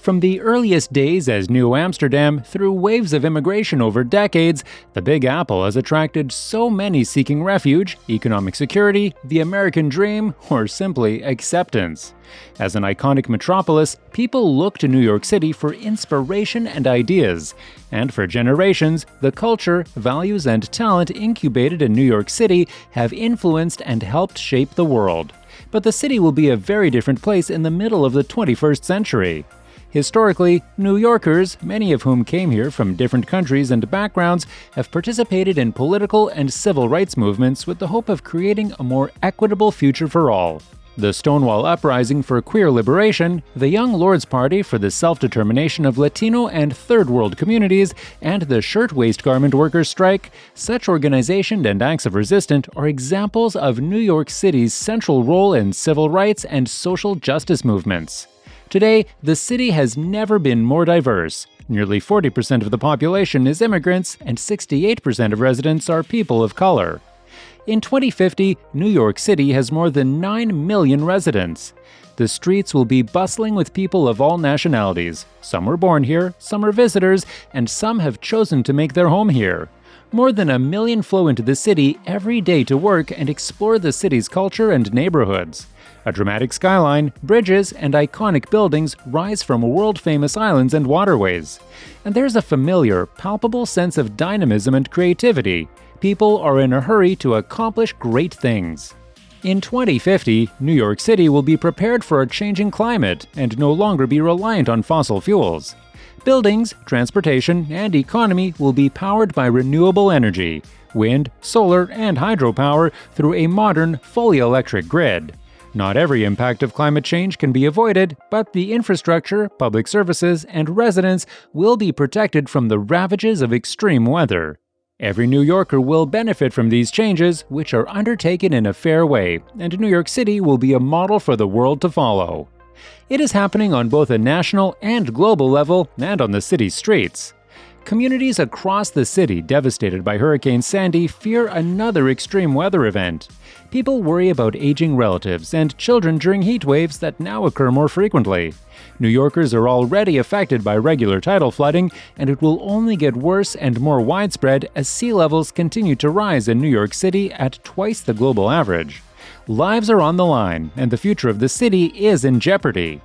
From the earliest days as New Amsterdam through waves of immigration over decades, the Big Apple has attracted so many seeking refuge, economic security, the American dream, or simply acceptance. As an iconic metropolis, people look to New York City for inspiration and ideas. And for generations, the culture, values, and talent incubated in New York City have influenced and helped shape the world. But the city will be a very different place in the middle of the 21st century. Historically, New Yorkers, many of whom came here from different countries and backgrounds, have participated in political and civil rights movements with the hope of creating a more equitable future for all. The Stonewall Uprising for queer liberation, the Young Lords Party for the self-determination of Latino and Third World communities, and the Shirtwaist Garment Workers strike, such organization and acts of resistance are examples of New York City's central role in civil rights and social justice movements. Today, the city has never been more diverse. Nearly 40% of the population is immigrants, and 68% of residents are people of color. In 2050, New York City has more than 9 million residents. The streets will be bustling with people of all nationalities. Some were born here, some are visitors, and some have chosen to make their home here. More than 1 million flow into the city every day to work and explore the city's culture and neighborhoods. A dramatic skyline, bridges, and iconic buildings rise from world-famous islands and waterways. And there's a familiar, palpable sense of dynamism and creativity. People are in a hurry to accomplish great things. In 2050, New York City will be prepared for a changing climate and no longer be reliant on fossil fuels. Buildings, transportation, and economy will be powered by renewable energy, wind, solar, and hydropower through a modern, fully electric grid. Not every impact of climate change can be avoided, but the infrastructure, public services, and residents will be protected from the ravages of extreme weather. Every New Yorker will benefit from these changes, which are undertaken in a fair way, and New York City will be a model for the world to follow. It is happening on both a national and global level and on the city's streets. Communities across the city devastated by Hurricane Sandy fear another extreme weather event. People worry about aging relatives and children during heat waves that now occur more frequently. New Yorkers are already affected by regular tidal flooding, and it will only get worse and more widespread as sea levels continue to rise in New York City at twice the global average. Lives are on the line, and the future of the city is in jeopardy.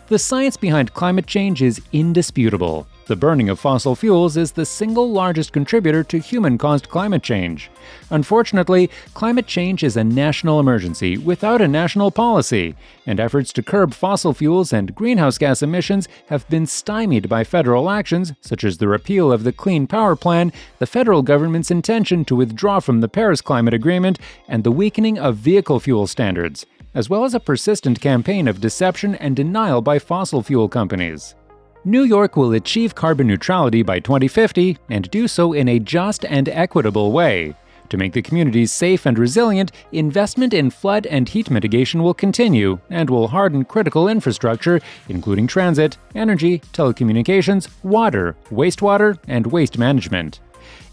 The science behind climate change is indisputable. The burning of fossil fuels is the single largest contributor to human-caused climate change. Unfortunately, climate change is a national emergency without a national policy, and efforts to curb fossil fuels and greenhouse gas emissions have been stymied by federal actions such as the repeal of the Clean Power Plan, the federal government's intention to withdraw from the Paris Climate Agreement, and the weakening of vehicle fuel standards, as well as a persistent campaign of deception and denial by fossil fuel companies. New York will achieve carbon neutrality by 2050 and do so in a just and equitable way. To make the communities safe and resilient, investment in flood and heat mitigation will continue and will harden critical infrastructure, including transit, energy, telecommunications, water, wastewater, and waste management.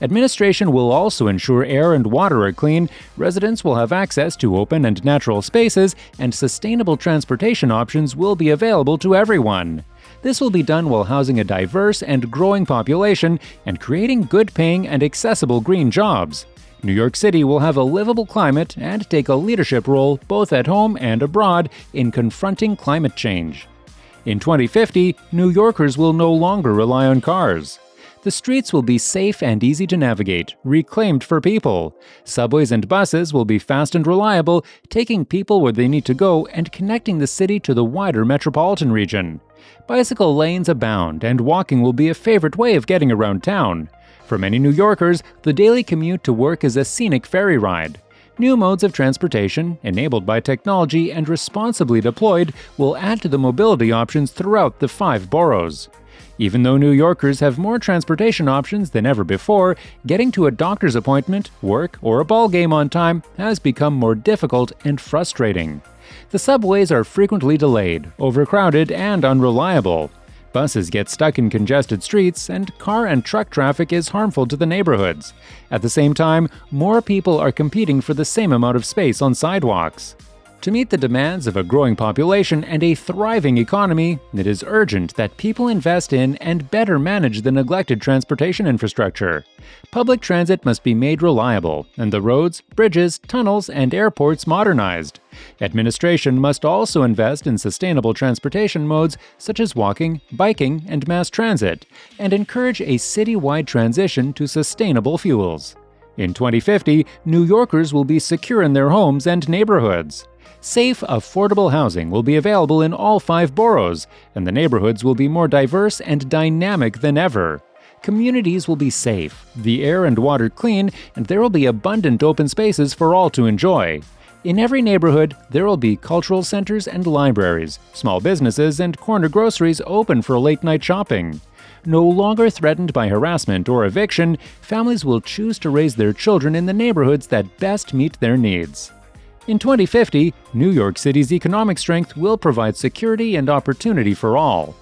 Administration will also ensure air and water are clean, residents will have access to open and natural spaces, and sustainable transportation options will be available to everyone. This will be done while housing a diverse and growing population and creating good-paying and accessible green jobs. New York City will have a livable climate and take a leadership role both at home and abroad in confronting climate change. In 2050, New Yorkers will no longer rely on cars. The streets will be safe and easy to navigate, reclaimed for people. Subways and buses will be fast and reliable, taking people where they need to go and connecting the city to the wider metropolitan region. Bicycle lanes abound, and walking will be a favorite way of getting around town. For many New Yorkers, the daily commute to work is a scenic ferry ride. New modes of transportation, enabled by technology and responsibly deployed, will add to the mobility options throughout the 5 boroughs. Even though New Yorkers have more transportation options than ever before, getting to a doctor's appointment, work, or a ball game on time has become more difficult and frustrating. The subways are frequently delayed, overcrowded, and unreliable. Buses get stuck in congested streets, and car and truck traffic is harmful to the neighborhoods. At the same time, more people are competing for the same amount of space on sidewalks. To meet the demands of a growing population and a thriving economy, it is urgent that people invest in and better manage the neglected transportation infrastructure. Public transit must be made reliable, and the roads, bridges, tunnels, and airports modernized. Administration must also invest in sustainable transportation modes such as walking, biking, and mass transit, and encourage a city-wide transition to sustainable fuels. In 2050, New Yorkers will be secure in their homes and neighborhoods. Safe, affordable housing will be available in all 5 boroughs, and the neighborhoods will be more diverse and dynamic than ever. Communities will be safe, the air and water clean, and there will be abundant open spaces for all to enjoy. In every neighborhood, there will be cultural centers and libraries, small businesses and corner groceries open for late-night shopping. No longer threatened by harassment or eviction, families will choose to raise their children in the neighborhoods that best meet their needs. In 2050, New York City's economic strength will provide security and opportunity for all.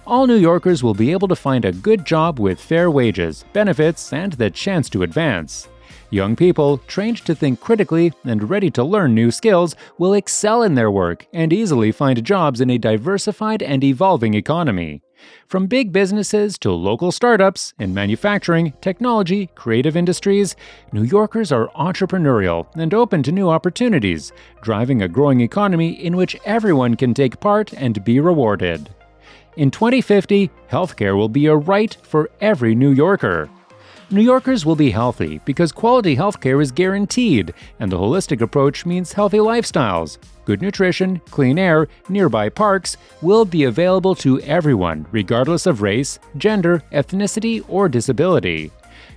All New Yorkers will be able to find a good job with fair wages, benefits, and the chance to advance. Young people, trained to think critically and ready to learn new skills, will excel in their work and easily find jobs in a diversified and evolving economy. From big businesses to local startups in manufacturing, technology, creative industries, New Yorkers are entrepreneurial and open to new opportunities, driving a growing economy in which everyone can take part and be rewarded. In 2050, healthcare will be a right for every New Yorker. New Yorkers will be healthy because quality healthcare is guaranteed, and the holistic approach means healthy lifestyles. Good nutrition, clean air, nearby parks will be available to everyone, regardless of race, gender, ethnicity, or disability.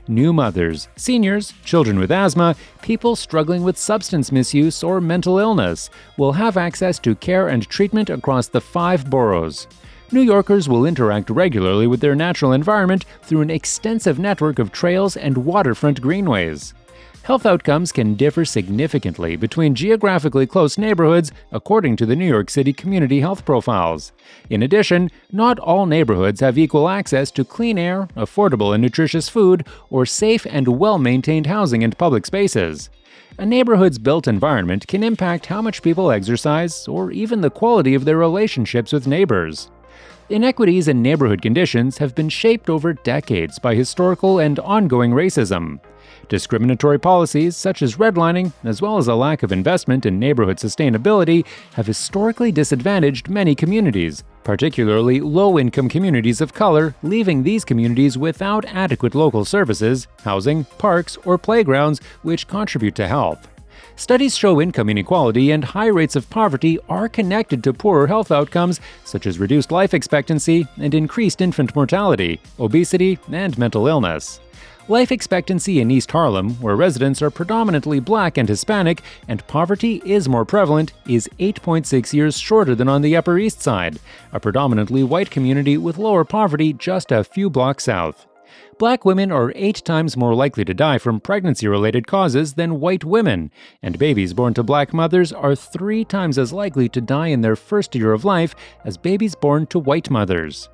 New mothers, seniors, children with asthma, people struggling with substance misuse or mental illness will have access to care and treatment across the 5 boroughs. New Yorkers will interact regularly with their natural environment through an extensive network of trails and waterfront greenways. Health outcomes can differ significantly between geographically close neighborhoods according to the New York City Community Health Profiles. In addition, not all neighborhoods have equal access to clean air, affordable and nutritious food, or safe and well-maintained housing and public spaces. A neighborhood's built environment can impact how much people exercise or even the quality of their relationships with neighbors. Inequities in neighborhood conditions have been shaped over decades by historical and ongoing racism. Discriminatory policies such as redlining, as well as a lack of investment in neighborhood sustainability, have historically disadvantaged many communities, particularly low-income communities of color, leaving these communities without adequate local services, housing, parks, or playgrounds which contribute to health. Studies show income inequality and high rates of poverty are connected to poorer health outcomes such as reduced life expectancy and increased infant mortality, obesity, and mental illness. Life expectancy in East Harlem, where residents are predominantly Black and Hispanic and poverty is more prevalent, is 8.6 years shorter than on the Upper East Side, a predominantly white community with lower poverty just a few blocks south. Black women are 8 times more likely to die from pregnancy-related causes than white women, and babies born to Black mothers are 3 times as likely to die in their first year of life as babies born to white mothers.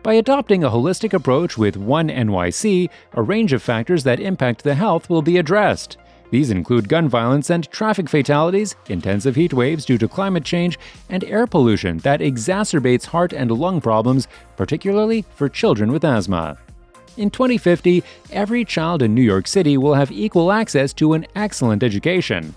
By adopting a holistic approach with One NYC, a range of factors that impact the health will be addressed. These include gun violence and traffic fatalities, intensive heat waves due to climate change, and air pollution that exacerbates heart and lung problems, particularly for children with asthma. In 2050, every child in New York City will have equal access to an excellent education.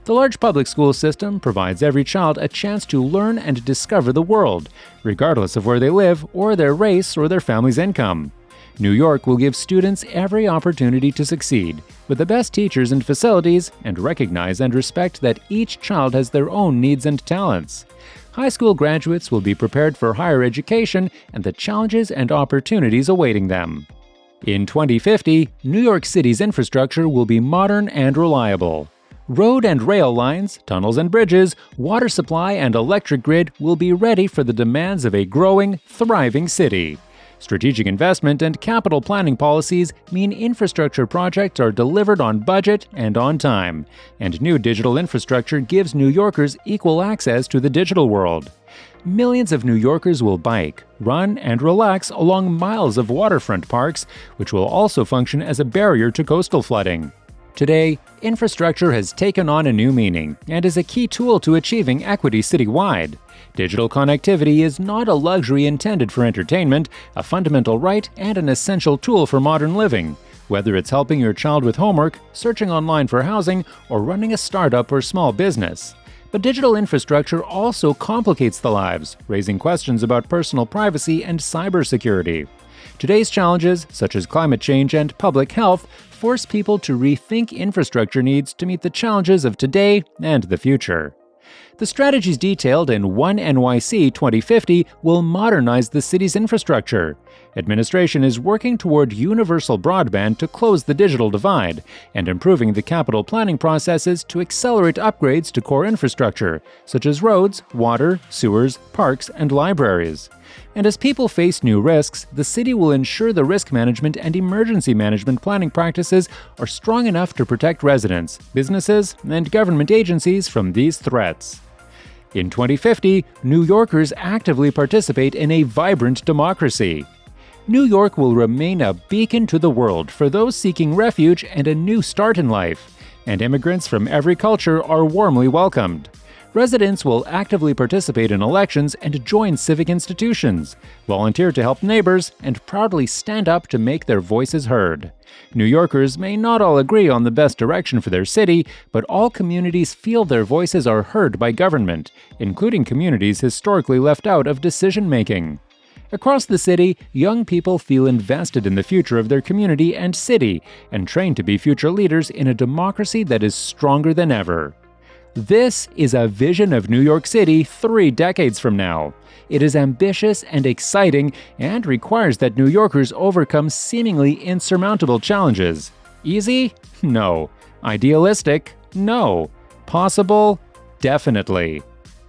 The large public school system provides every child a chance to learn and discover the world, regardless of where they live or their race or their family's income. New York will give students every opportunity to succeed, with the best teachers and facilities, and recognize and respect that each child has their own needs and talents. High school graduates will be prepared for higher education and the challenges and opportunities awaiting them. In 2050, New York City's infrastructure will be modern and reliable. Road and rail lines, tunnels and bridges, water supply and electric grid will be ready for the demands of a growing, thriving city. Strategic investment and capital planning policies mean infrastructure projects are delivered on budget and on time, and new digital infrastructure gives New Yorkers equal access to the digital world. Millions of New Yorkers will bike, run, and relax along miles of waterfront parks, which will also function as a barrier to coastal flooding. Today, infrastructure has taken on a new meaning and is a key tool to achieving equity citywide. Digital connectivity is not a luxury intended for entertainment, a fundamental right and an essential tool for modern living. Whether it's helping your child with homework, searching online for housing, or running a startup or small business. But digital infrastructure also complicates the lives, raising questions about personal privacy and cybersecurity. Today's challenges, such as climate change and public health, force people to rethink infrastructure needs to meet the challenges of today and the future. The strategies detailed in One NYC 2050 will modernize the city's infrastructure. Administration is working toward universal broadband to close the digital divide and improving the capital planning processes to accelerate upgrades to core infrastructure, such as roads, water, sewers, parks, and libraries. And as people face new risks, the city will ensure the risk management and emergency management planning practices are strong enough to protect residents, businesses, and government agencies from these threats. In 2050, New Yorkers actively participate in a vibrant democracy. New York will remain a beacon to the world for those seeking refuge and a new start in life, and immigrants from every culture are warmly welcomed. Residents will actively participate in elections and join civic institutions, volunteer to help neighbors, and proudly stand up to make their voices heard. New Yorkers may not all agree on the best direction for their city, but all communities feel their voices are heard by government, including communities historically left out of decision-making. Across the city, young people feel invested in the future of their community and city, and trained to be future leaders in a democracy that is stronger than ever. This is a vision of New York City 3 decades from now. It is ambitious and exciting and requires that New Yorkers overcome seemingly insurmountable challenges. Easy? No. Idealistic? No. Possible? Definitely.